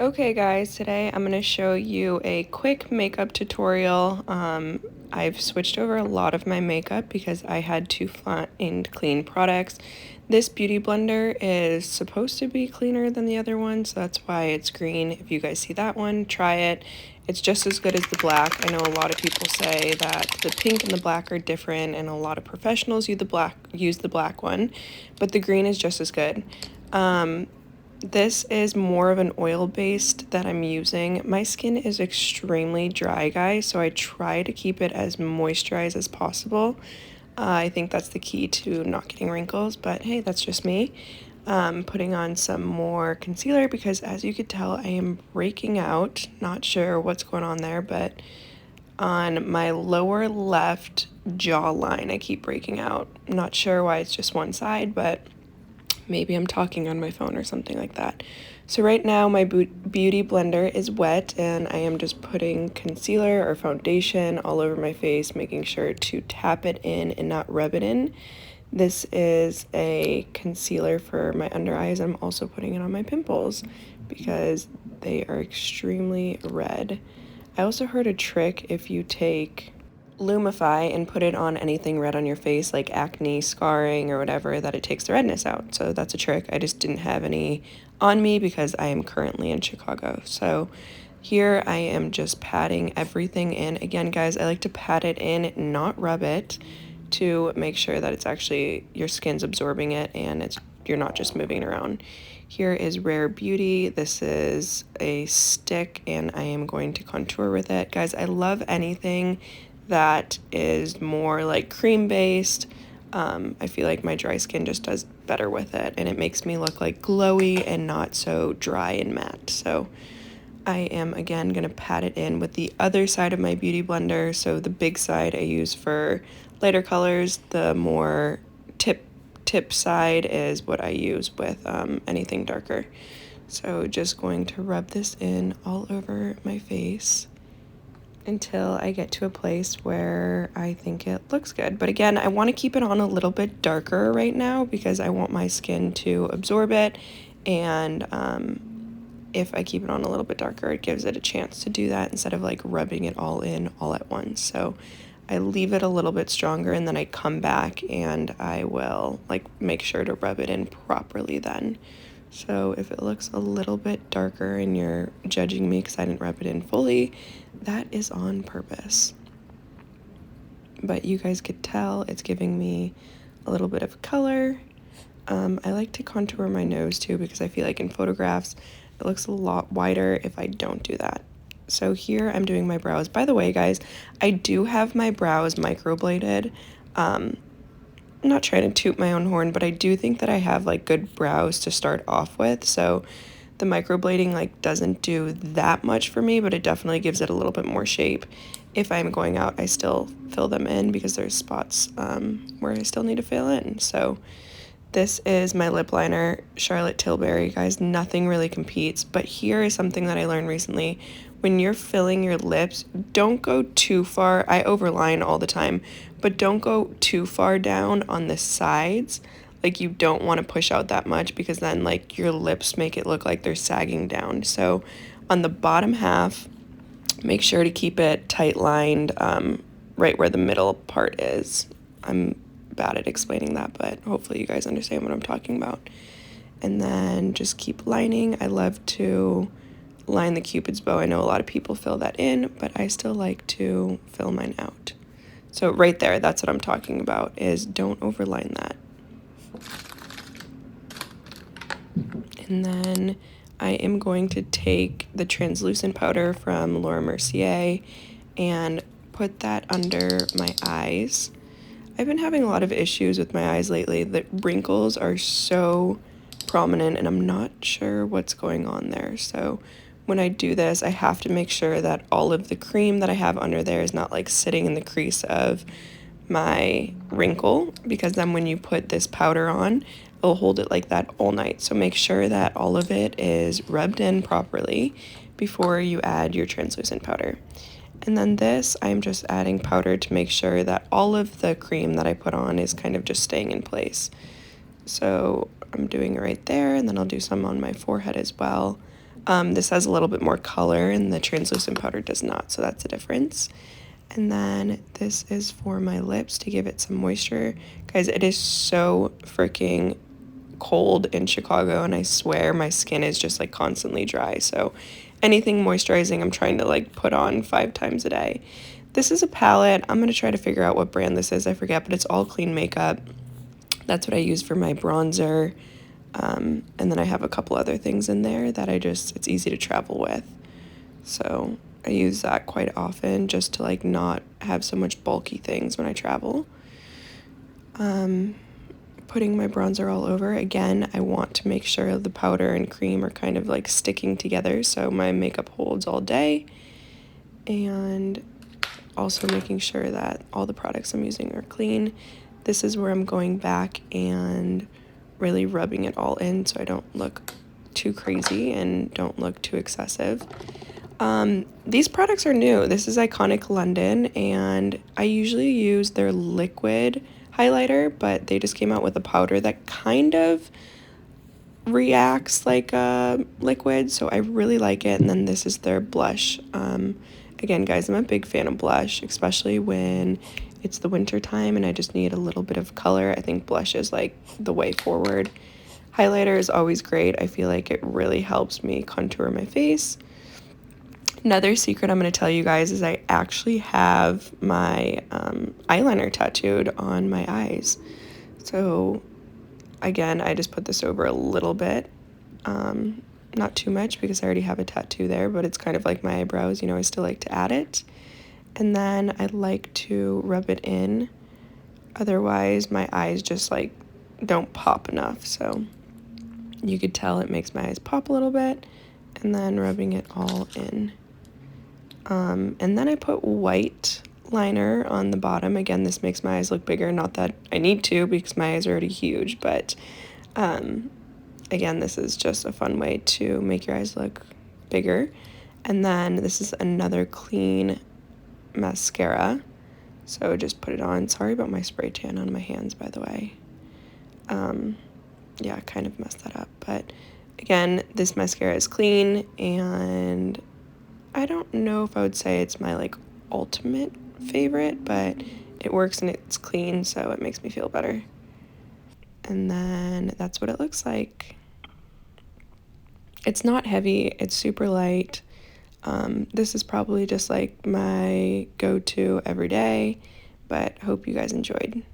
Okay guys, today I'm going to show you a quick makeup tutorial. I've switched over a lot of my makeup because I had to find clean products. This beauty blender is supposed to be cleaner than the other one, so that's why it's green. If you guys see that one, try it. It's just as good as the black. I know a lot of people say that the pink and the black are different, and a lot of professionals use the black one, but the green is just as good. This is more of an oil based that I'm using. My skin is extremely dry, guys, so I try to keep it as moisturized as possible. I think that's the key to not getting wrinkles, but hey, that's just me. Putting on some more concealer because, as you could tell, I am breaking out. Not sure what's going on there, but on my lower left jawline, I keep breaking out. Not sure why it's just one side, but maybe I'm talking on my phone or something like that. So right now my beauty blender is wet and I am just putting concealer or foundation all over my face, making sure to tap it in and not rub it in. This is a concealer for my under eyes. I'm also putting it on my pimples because they are extremely red. I also heard a trick if you take Lumify and put it on anything red on your face, like acne, scarring, or whatever, that it takes the redness out. So that's a trick. I just didn't have any on me because I am currently in Chicago. So here I am just patting everything in. Again, guys, I like to pat it in, not rub it, to make sure that it's actually your skin's absorbing it and you're not just moving it around. Here is Rare Beauty. This is a stick and I am going to contour with it. Guys, I love anything that is more like cream based. I feel like my dry skin just does better with it and it makes me look like glowy and not so dry and matte. So I am again going to pat it in with the other side of my beauty blender. So the big side I use for lighter colors, the more tip side is what I use with anything darker. So just going to rub this in all over my face until I get to a place where I think it looks good. But again, I want to keep it on a little bit darker right now because I want my skin to absorb it, and if I keep it on a little bit darker, it gives it a chance to do that instead of like rubbing it all in all at once. So I leave it a little bit stronger and then I come back and I will like make sure to rub it in properly then. So if it looks a little bit darker and you're judging me because I didn't rub it in fully, that is on purpose. But you guys could tell it's giving me a little bit of color. I like to contour my nose too because I feel like in photographs it looks a lot wider if I don't do that. So here I'm doing my brows. By the way, guys, I do have my brows microbladed. I'm not trying to toot my own horn, but I do think that I have like good brows to start off with. So the microblading like doesn't do that much for me, but it definitely gives it a little bit more shape. If I'm going out, I still fill them in because there's spots where I still need to fill in. So this is my lip liner, Charlotte Tilbury. Guys, nothing really competes, but here is something that I learned recently. When you're filling your lips, don't go too far. I overline all the time, but don't go too far down on the sides. Like you don't want to push out that much because then like your lips make it look like they're sagging down. So on the bottom half, make sure to keep it tight lined right where the middle part is. I'm bad at explaining that, but hopefully you guys understand what I'm talking about. And then just keep lining. I love to line the Cupid's bow. I know a lot of people fill that in, but I still like to fill mine out. So right there, that's what I'm talking about, is don't overline that. And then I am going to take the translucent powder from Laura Mercier and put that under my eyes. I've been having a lot of issues with my eyes lately. The wrinkles are so prominent and I'm not sure what's going on there. So when I do this, I have to make sure that all of the cream that I have under there is not like sitting in the crease of my wrinkle, because then when you put this powder on, it'll hold it like that all night. So make sure that all of it is rubbed in properly before you add your translucent powder. And then this, I'm just adding powder to make sure that all of the cream that I put on is kind of just staying in place. So I'm doing it right there, and then I'll do some on my forehead as well. This has a little bit more color and the translucent powder does not, so that's the difference. And then this is for my lips to give it some moisture. Guys, it is so freaking cold in Chicago, and I swear my skin is just like constantly dry. So anything moisturizing I'm trying to like put on 5 times a day. This is a palette. I'm going to try to figure out what brand this is. I forget, but it's all clean makeup. That's what I use for my bronzer. And then I have a couple other things in there that it's easy to travel with. So I use that quite often just to like not have so much bulky things when I travel. Putting my bronzer all over. Again, I want to make sure the powder and cream are kind of like sticking together so my makeup holds all day. And also making sure that all the products I'm using are clean. This is where I'm going back and really rubbing it all in so I don't look too crazy and don't look too excessive. These products are new. This is Iconic London, and I usually use their liquid highlighter, but they just came out with a powder that kind of reacts like a liquid, so I really like it. And then this is their blush. Again, guys, I'm a big fan of blush, especially when it's the winter time and I just need a little bit of color. I think blush is like the way forward. Highlighter is always great. I feel like it really helps me contour my face. Another secret I'm going to tell you guys is I actually have my eyeliner tattooed on my eyes. So again, I just put this over a little bit. Not too much because I already have a tattoo there, but it's kind of like my eyebrows, you know, I still like to add it. And then I like to rub it in. Otherwise, my eyes just like don't pop enough. So you could tell it makes my eyes pop a little bit. And then rubbing it all in. And then I put white liner on the bottom. Again, this makes my eyes look bigger. Not that I need to because my eyes are already huge, but again, this is just a fun way to make your eyes look bigger. And then this is another clean mascara. So just put it on. Sorry about my spray tan on my hands, by the way. Yeah, I kind of messed that up. But again, this mascara is clean, and I don't know if I would say it's my like ultimate favorite, but it works and it's clean, so it makes me feel better. And then that's what it looks like. It's not heavy, it's super light. This is probably just like my go-to every day, but hope you guys enjoyed.